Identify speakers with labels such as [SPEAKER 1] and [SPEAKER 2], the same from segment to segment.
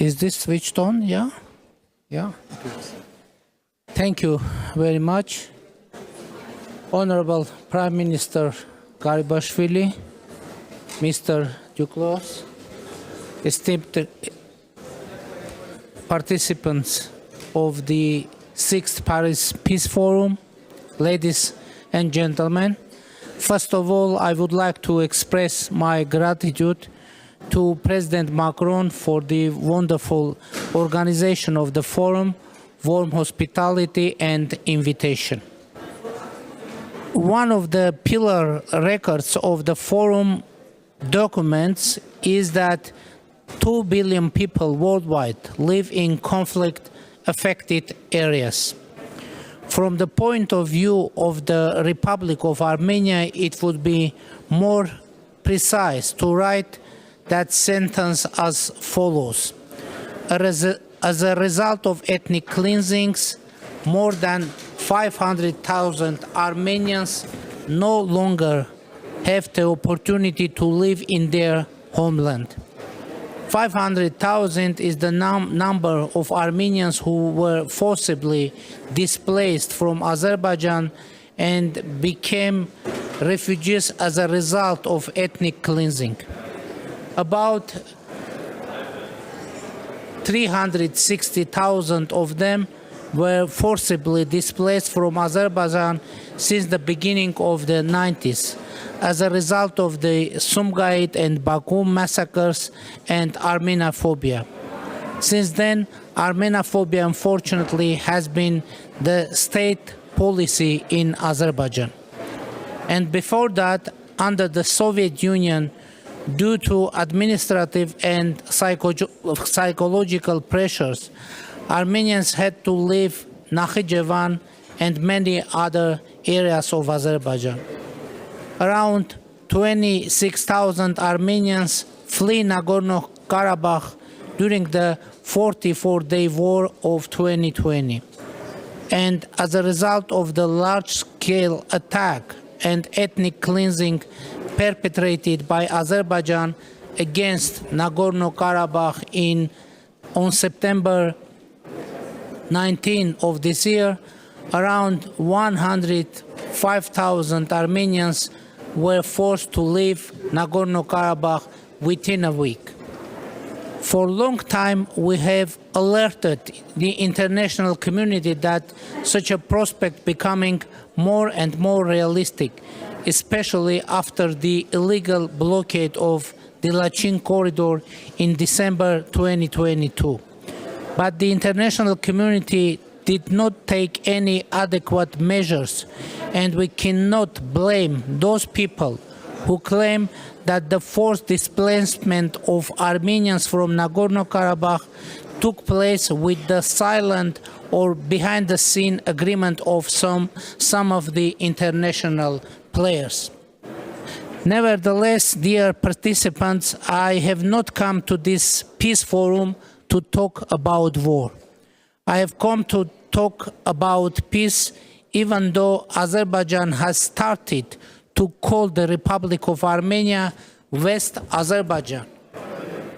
[SPEAKER 1] Is this switched on? Yeah? Yeah? Thank you very much. Honorable Prime Minister Garibashvili, Mr. Duclos, esteemed participants of the 6th Paris Peace Forum, ladies and gentlemen. First of all, I would like to express my gratitude to President Macron for the wonderful organization of the forum, warm hospitality and invitation. One of the pillar records of the forum documents is that 2 billion people worldwide live in conflict-affected areas. From the point of view of the Republic of Armenia, it would be more precise to write that sentence as follows. As a result of ethnic cleansings, more than 500,000 Armenians no longer have the opportunity to live in their homeland. 500,000 is the number of Armenians who were forcibly displaced from Azerbaijan and became refugees as a result of ethnic cleansing. About 360,000 of them were forcibly displaced from Azerbaijan since the beginning of the 90s as a result of the Sumgait and Baku massacres and Armenophobia. Since then, Armenophobia unfortunately has been the state policy in Azerbaijan. And before that, under the Soviet Union, due to administrative and psychological pressures, Armenians had to leave Nakhichevan and many other areas of Azerbaijan. Around 26,000 Armenians flee Nagorno-Karabakh during the 44-day war of 2020. And as a result of the large-scale attack and ethnic cleansing perpetrated by Azerbaijan against Nagorno-Karabakh on September 19 of this year, around 105,000 Armenians were forced to leave Nagorno-Karabakh within a week. For a long time, we have alerted the international community that such a prospect becoming more and more realistic, especially after the illegal blockade of the Lachin corridor in December 2022. But the international community did not take any adequate measures, and we cannot blame those people who claim that the forced displacement of Armenians from Nagorno-Karabakh took place with the silent or behind-the-scene agreement of some of the international players. Nevertheless, dear participants, I have not come to this peace forum to talk about war. I have come to talk about peace, even though Azerbaijan has started to call the Republic of Armenia West Azerbaijan,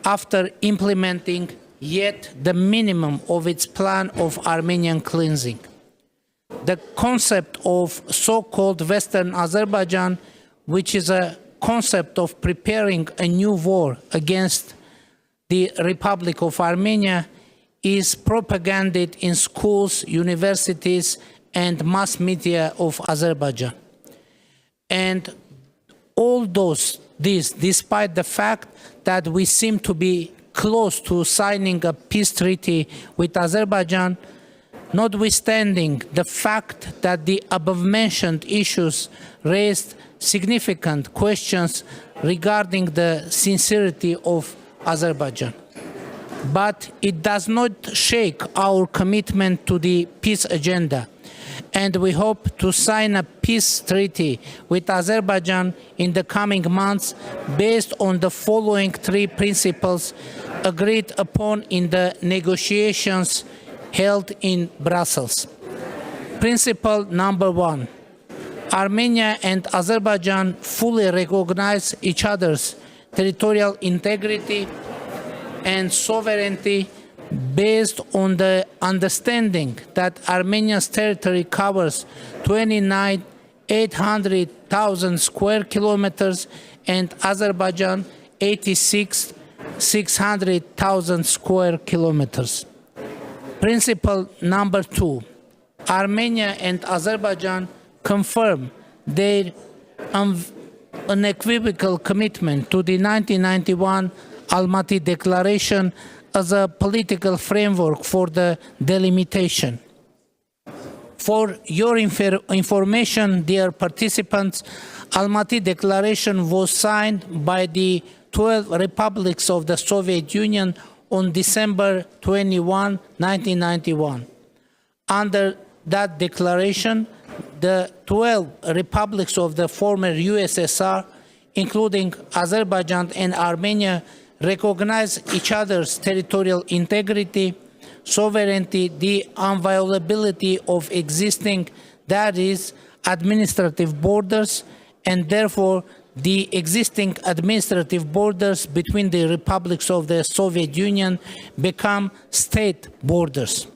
[SPEAKER 1] after implementing yet the minimum of its plan of Armenian cleansing. The concept of so-called Western Azerbaijan, which is a concept of preparing a new war against the Republic of Armenia, is propagated in schools, universities, and mass media of Azerbaijan. And all this, despite the fact that we seem to be close to signing a peace treaty with Azerbaijan, notwithstanding the fact that the above-mentioned issues raised significant questions regarding the sincerity of Azerbaijan. But it does not shake our commitment to the peace agenda, and we hope to sign a peace treaty with Azerbaijan in the coming months based on the following 3 principles agreed upon in the negotiations held in Brussels. Principle number 1. Armenia and Azerbaijan fully recognize each other's territorial integrity and sovereignty based on the understanding that Armenia's territory covers 29,800,000 square kilometers and Azerbaijan 86,600,000 square kilometers. Principle number 2. Armenia and Azerbaijan confirm their unequivocal commitment to the 1991 Almaty Declaration as a political framework for the delimitation. For your information, dear participants, Almaty Declaration was signed by the 12 republics of the Soviet Union on December 21, 1991. Under that declaration, the 12 republics of the former USSR, including Azerbaijan and Armenia, recognize each other's territorial integrity, sovereignty, the inviolability of existing, that is, administrative borders, and therefore the existing administrative borders between the republics of the Soviet Union become state borders.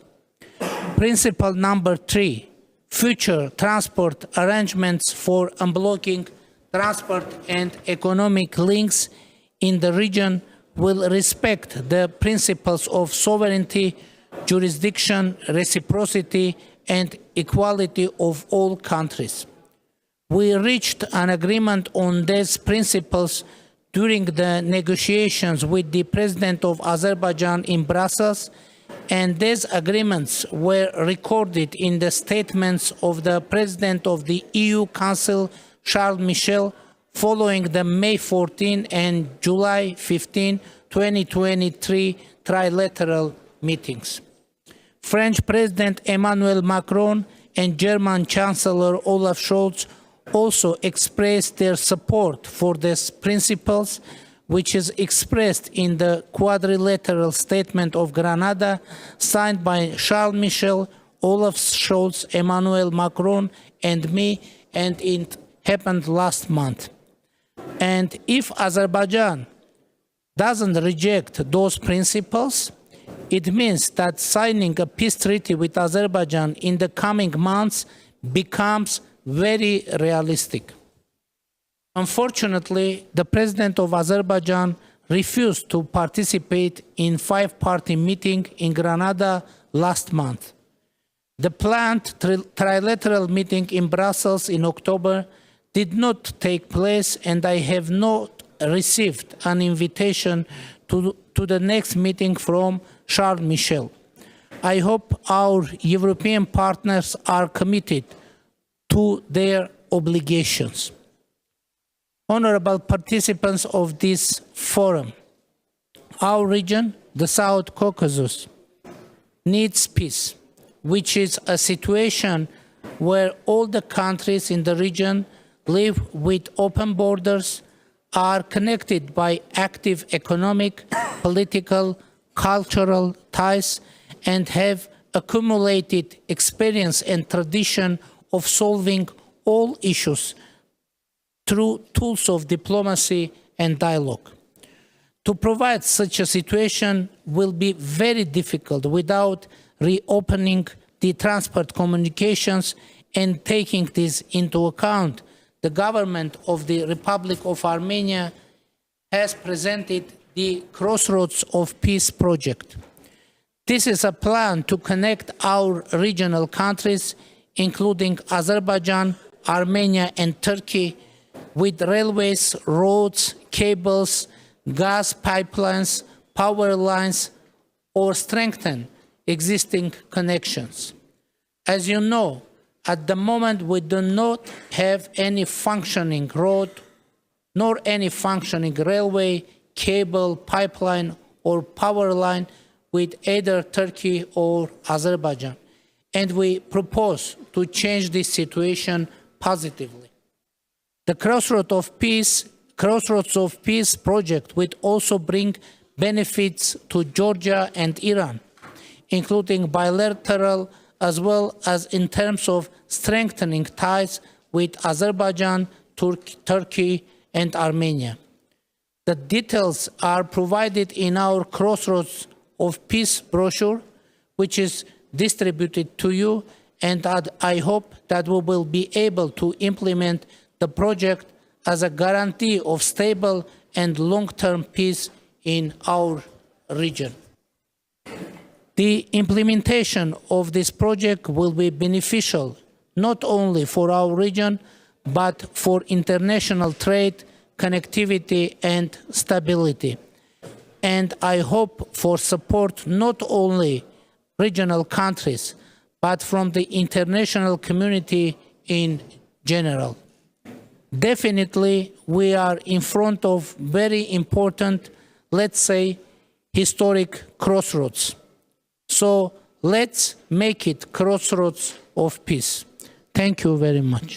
[SPEAKER 1] Principle number 3. Future transport arrangements for unblocking transport and economic links in the region will respect the principles of sovereignty, jurisdiction, reciprocity, and equality of all countries. We reached an agreement on these principles during the negotiations with the President of Azerbaijan in Brussels, and these agreements were recorded in the statements of the President of the EU Council, Charles Michel, following the May 14 and July 15, 2023 trilateral meetings. French President Emmanuel Macron and German Chancellor Olaf Scholz also expressed their support for these principles, which is expressed in the quadrilateral statement of Granada signed by Charles Michel, Olaf Scholz, Emmanuel Macron, and me, and it happened last month. And if Azerbaijan doesn't reject those principles, it means that signing a peace treaty with Azerbaijan in the coming months becomes very realistic. Unfortunately, the President of Azerbaijan refused to participate in five-party meeting in Granada last month. The planned trilateral meeting in Brussels in October did not take place, and I have not received an invitation to the next meeting from Charles Michel. I hope our European partners are committed to their obligations. Honorable participants of this forum, our region, the South Caucasus, needs peace, which is a situation where all the countries in the region live with open borders, are connected by active economic, political, cultural ties, and have accumulated experience and tradition of solving all issues through tools of diplomacy and dialogue. To provide such a situation will be very difficult without reopening the transport communications and taking this into account. The government of the Republic of Armenia has presented the Crossroads of Peace project. This is a plan to connect our regional countries, including Azerbaijan, Armenia, and Turkey, with railways, roads, cables, gas pipelines, power lines, or strengthen existing connections. As you know, at the moment we do not have any functioning road, nor any functioning railway, cable, pipeline, or power line with either Turkey or Azerbaijan. And we propose to change this situation positively. The Crossroads of Peace project will also bring benefits to Georgia and Iran, including bilateral as well as in terms of strengthening ties with Azerbaijan, Turkey, and Armenia. The details are provided in our Crossroads of Peace brochure, which is distributed to you, and I hope that we will be able to implement the project as a guarantee of stable and long-term peace in our region. The implementation of this project will be beneficial not only for our region, but for international trade, connectivity, and stability. And I hope for support not only regional countries, but from the international community in general. Definitely, we are in front of very important, let's say, historic crossroads. So let's make it crossroads of peace. Thank you very much.